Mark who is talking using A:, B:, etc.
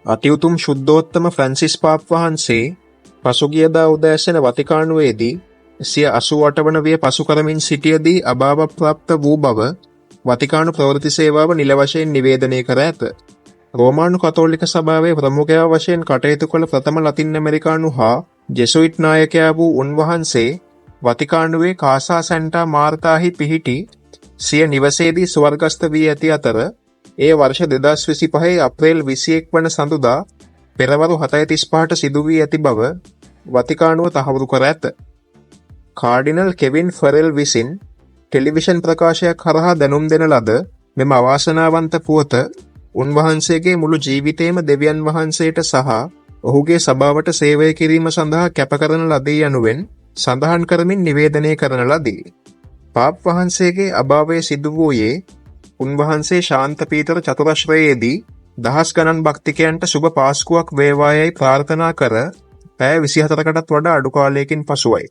A: අතිඋතුම් ශුද්ධෝත්තම Francis පාප් වහන්සේ පසුගියදා උදෑසන වතිකානුවේදී 188 වන විය පසු කරමින් සිටියදී අභාවප්‍රාප්ත වූ බව වතිකානු ප්‍රවෘත්ති සේවාව නිල වශයෙන් නිවේදනය කර ඇත. රෝමානු කතෝලික සභාවේ ප්‍රමුඛයා වශයෙන් කටයුතු කළ ප්‍රථම ලතින් ඇමරිකානු හා ජෙසුයිට් නායකයා වූ උන්වහන්සේ වතිකානුවේ කාසා සැන්ටා මාර්තාහි පිහිටි සිය නිවසේදී ස්වර්ගස්ථ වී ඇති අතර ඒ වර්ෂ 2025 අප්‍රේල් 21 වන සඳුදා පෙරවරු 7:35ට සිදු වී ඇති බව වතිකානුව තහවුරු කර ඇත. කාඩිනල් කෙවින් ෆරෙල් විසින් ටෙලිවිෂන් ප්‍රකාශයක් හරහා දැනුම් දෙන ලද මෙම අවාසනාවන්ත පුවත උන්වහන්සේගේ මුළු ජීවිතේම දෙවියන් වහන්සේට සහ ඔහුගේ සභාවට සේවය කිරීම සඳහා කැප කරන ලදී යනුවෙන් සඳහන් කරමින් නිවේදනය කරන ලදී. පාප් වහන්සේගේ අභාවය සිදු වූයේ උන්වහන්සේ ශාන්ත පීතර චතුරශ්‍රයේදී දහස් ගණන් භක්තිකයන්ට සුබ පාස්කුවක් වේවායයි ප්‍රාර්ථනා කර පැය 24කටත් වඩා අඩු කාලයකින් පසුවයි.